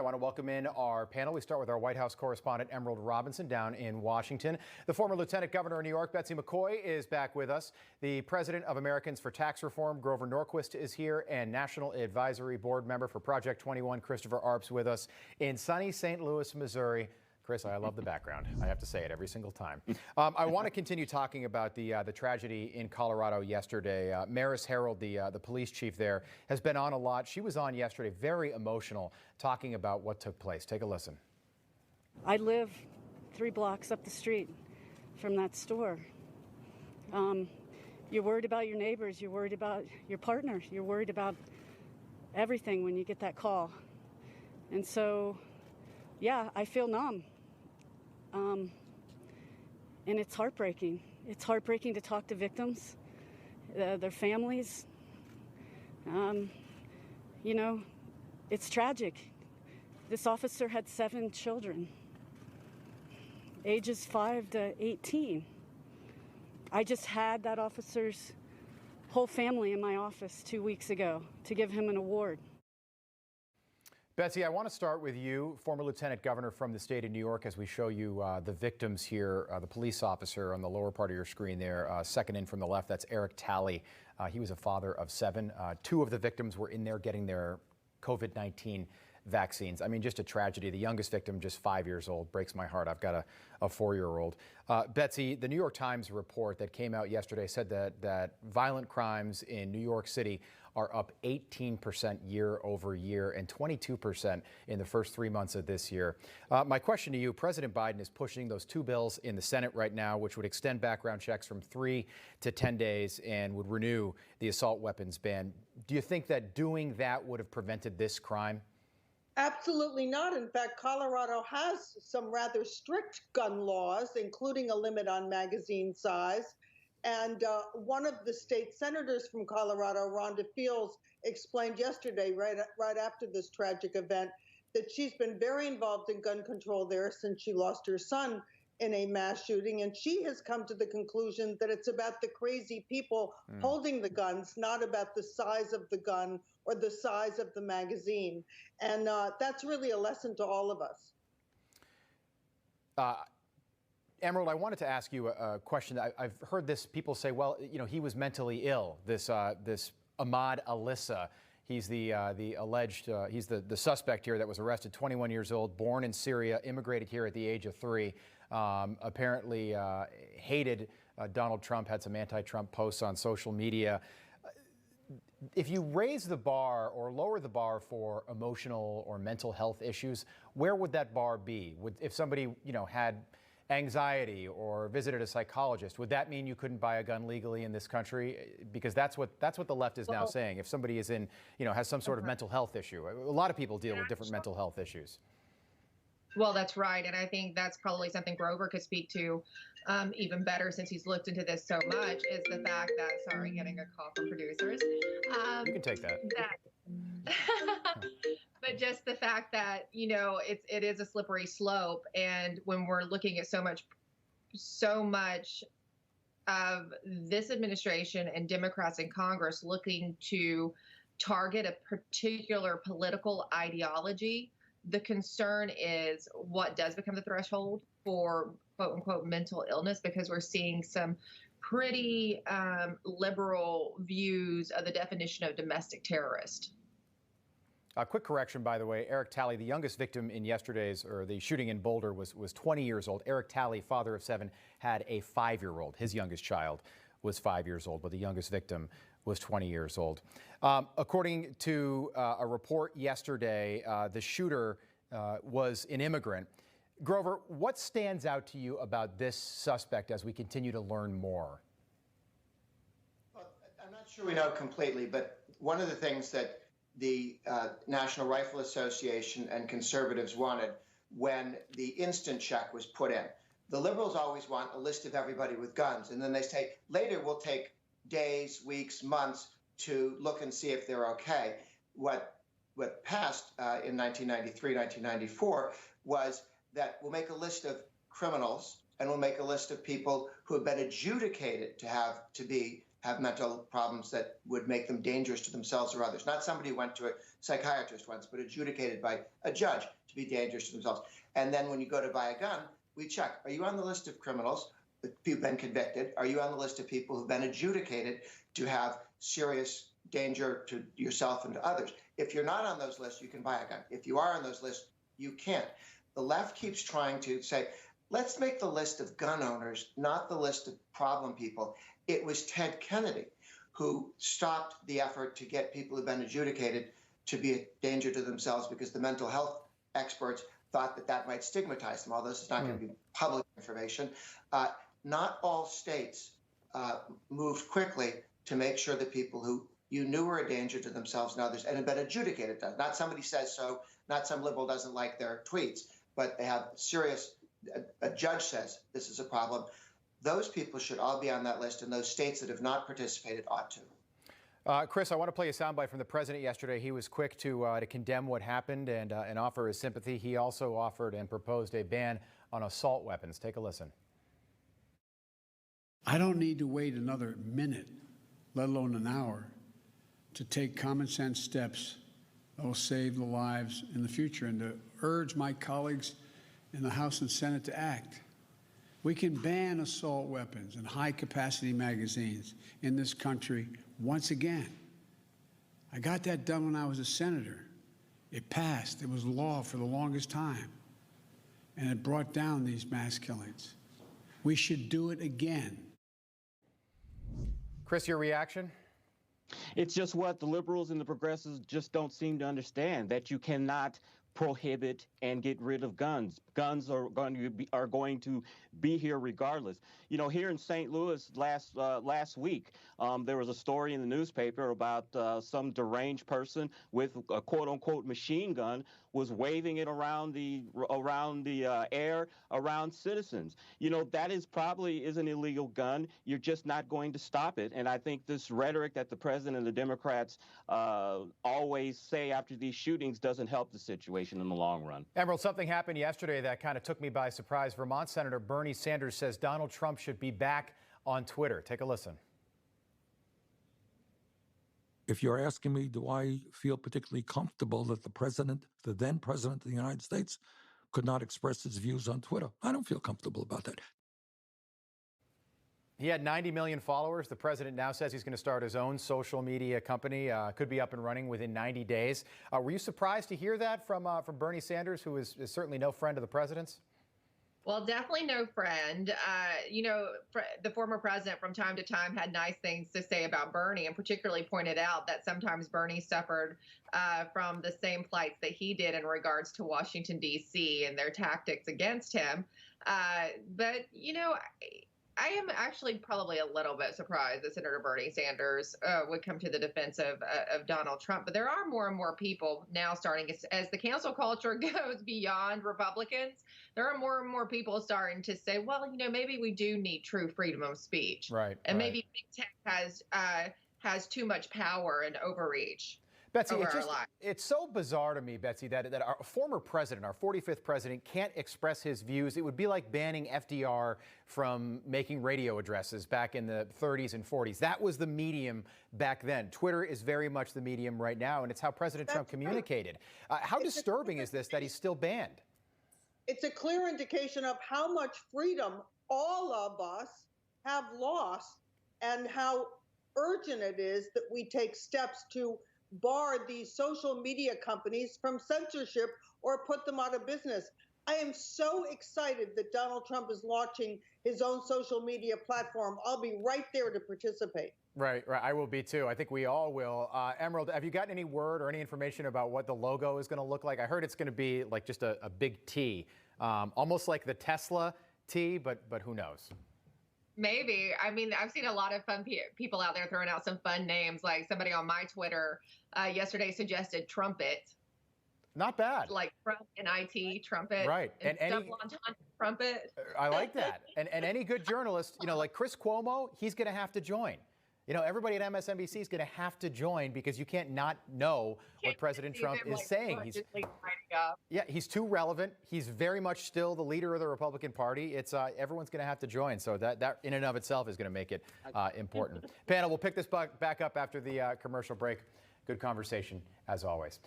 I want to welcome in our panel. We start with our White House correspondent, Emerald Robinson, down in Washington. The former Lieutenant Governor of New York, Betsy McCoy, is back with us. The President of Americans for Tax Reform, Grover Norquist, is here, and National Advisory Board member for Project 21, Christopher Arps, with us in sunny St. Louis, Missouri. Chris, I love the background. I have to say it every single time. I want to continue talking about the tragedy in Colorado yesterday. Maris Harold, the police chief there, has been on a lot. She was on yesterday, very emotional, talking about what took place. Take a listen. I live 3 blocks up the street from that store. You're worried about your neighbors. You're worried about your partner. You're worried about everything when you get that call. And so, yeah, I feel numb. And it's heartbreaking. It's heartbreaking to talk to victims, their families. You know, it's tragic. This officer had 7 children, ages 5 to 18. I just had that officer's whole family in my office 2 weeks ago to give him an award. Betsy, I want to start with you, former Lieutenant Governor from the state of New York, as we show you the victims here, the police officer on the lower part of your screen there, second in from the left. That's Eric Talley. He was a father of 7. 2 of the victims were in there getting their COVID-19 vaccines. I mean, just a tragedy. The youngest victim, just 5 years old. Breaks my heart. I've got a 4-year-old. Betsy, the New York Times report that came out yesterday said that violent crimes in New York City are up 18% year over year and 22% in the first 3 months of this year. My question to you, President Biden is pushing those 2 bills in the Senate right now, which would extend background checks from 3 to 10 days and would renew the assault weapons ban. Do you think that doing that would have prevented this crime? Absolutely not. In fact, Colorado has some rather strict gun laws, including a limit on magazine size. And one of the state senators from Colorado, Rhonda Fields, explained yesterday, right after this tragic event, that she's been very involved in gun control there since she lost her son in a mass shooting. And she has come to the conclusion that it's about the crazy people holding the guns, not about the size of the gun or the size of the magazine. And that's really a lesson to all of us. Emerald, I wanted to ask you a question. I've heard this, people say, well, you know, he was mentally ill, this Ahmad Alissa. He's the alleged, he's the suspect here that was arrested, 21 years old, born in Syria, immigrated here at the age of 3, apparently hated Donald Trump, had some anti-Trump posts on social media. If you raise the bar or lower the bar for emotional or mental health issues, where would that bar be? If somebody, you know, had anxiety or visited a psychologist, would that mean you couldn't buy a gun legally in this country? Because that's what the left is now saying. If somebody is in, you know, has some sort of mental health issue, a lot of people deal with different mental health issues. Well, that's right. And I think that's probably something Grover could speak to even better, since he's looked into this so much, is the fact that, sorry, getting a call from producers. You can take that. But just the fact that, you know, it is a slippery slope. And when we're looking at so much of this administration and Democrats in Congress looking to target a particular political ideology, the concern is what does become the threshold for quote unquote mental illness, because we're seeing some pretty liberal views of the definition of domestic terrorist. A quick correction, by the way, Eric Talley, the youngest victim in yesterday's, or the shooting in Boulder, was 20 years old. Eric Talley, father of 7, had a 5-year-old. His youngest child was 5 years old, but the youngest victim was 20 years old. According to a report yesterday, the shooter was an immigrant. Grover, what stands out to you about this suspect as we continue to learn more? Well, I'm not sure we know completely, but one of the things that the National Rifle Association and conservatives wanted when the instant check was put in. The liberals always want a list of everybody with guns, and then they say, later we'll take days, weeks, months to look and see if they're okay. What passed in 1993, 1994 was that we'll make a list of criminals and we'll make a list of people who have been adjudicated to be have mental problems that would make them dangerous to themselves or others. Not somebody who went to a psychiatrist once, but adjudicated by a judge to be dangerous to themselves. And then when you go to buy a gun, we check, are you on the list of criminals who've been convicted? Are you on the list of people who've been adjudicated to have serious danger to yourself and to others? If you're not on those lists, you can buy a gun. If you are on those lists, you can't. The left keeps trying to say, let's make the list of gun owners, not the list of problem people. It was Ted Kennedy who stopped the effort to get people who've been adjudicated to be a danger to themselves because the mental health experts thought that that might stigmatize them, although this is not going to be public information. Not all states moved quickly to make sure that people who you knew were a danger to themselves and others and had been adjudicated. Not somebody says so, not some liberal doesn't like their tweets, but they have serious, a judge says this is a problem. Those people should all be on that list, and those states that have not participated ought to. Chris, I want to play a soundbite from the president yesterday. He was quick to condemn what happened and offer his sympathy. He also offered and proposed a ban on assault weapons. Take a listen. I don't need to wait another minute, let alone an hour, to take common sense steps that will save the lives in the future and to urge my colleagues in the House and Senate to act. We can ban assault weapons and high-capacity magazines in this country once again. I got that done when I was a senator. It passed. It was law for the longest time. And it brought down these mass killings. We should do it again. Chris, your reaction? It's just what the liberals and the progressives just don't seem to understand, that you cannot prohibit and get rid of guns. Guns are going to be here regardless. You know, here in St. Louis last week, there was a story in the newspaper about some deranged person with a quote-unquote machine gun was waving it around the air around citizens. You know, that is an illegal gun. You're just not going to stop it. And I think this rhetoric that the president and the Democrats always say after these shootings doesn't help the situation in the long run. Emerald, something happened yesterday that kind of took me by surprise. Vermont Senator Bernie Sanders says Donald Trump should be back on Twitter. Take a listen. If you're asking me, do I feel particularly comfortable that the then president of the United States, could not express his views on Twitter? I don't feel comfortable about that. He had 90 million followers. The president now says he's going to start his own social media company. Could be up and running within 90 days. Were you surprised to hear that from Bernie Sanders, who is certainly no friend of the president's? Well, definitely no friend. You know, the former president from time to time had nice things to say about Bernie, and particularly pointed out that sometimes Bernie suffered from the same plights that he did in regards to Washington, D.C. and their tactics against him. But, you know, I am actually probably a little bit surprised that Senator Bernie Sanders would come to the defense of Donald Trump. But there are more and more people now starting, as the cancel culture goes beyond Republicans, there are more and more people starting to say, well, you know, maybe we do need true freedom of speech. Right. And maybe big tech has too much power and overreach. Betsy, it's so bizarre to me, Betsy, that our former president, our 45th president, can't express his views. It would be like banning FDR from making radio addresses back in the 30s and 40s. That was the medium back then. Twitter is very much the medium right now, and it's how President Trump communicated. How disturbing is this that he's still banned? It's a clear indication of how much freedom all of us have lost and how urgent it is that we take steps to bar these social media companies from censorship or put them out of business. I am so excited that Donald Trump is launching his own social media platform. I'll be right there to participate. Right. I will be too. I think we all will. Emerald, have you gotten any word or any information about what the logo is going to look like? I heard it's going to be like just a big T, almost like the Tesla T, but who knows? Maybe. I mean, I've seen a lot of fun people out there throwing out some fun names. Like somebody on my Twitter yesterday suggested Trumpet. Not bad. Like Trump and IT, Trumpet. Right. And double entendre Trumpet. I like that. And any good journalist, you know, like Chris Cuomo, he's going to have to join. You know, everybody at MSNBC is going to have to join because you can't not know what President Trump is saying. He's too relevant. He's very much still the leader of the Republican Party. It's everyone's going to have to join. So that in and of itself is going to make it important. Panel, we'll pick this back up after the commercial break. Good conversation, as always.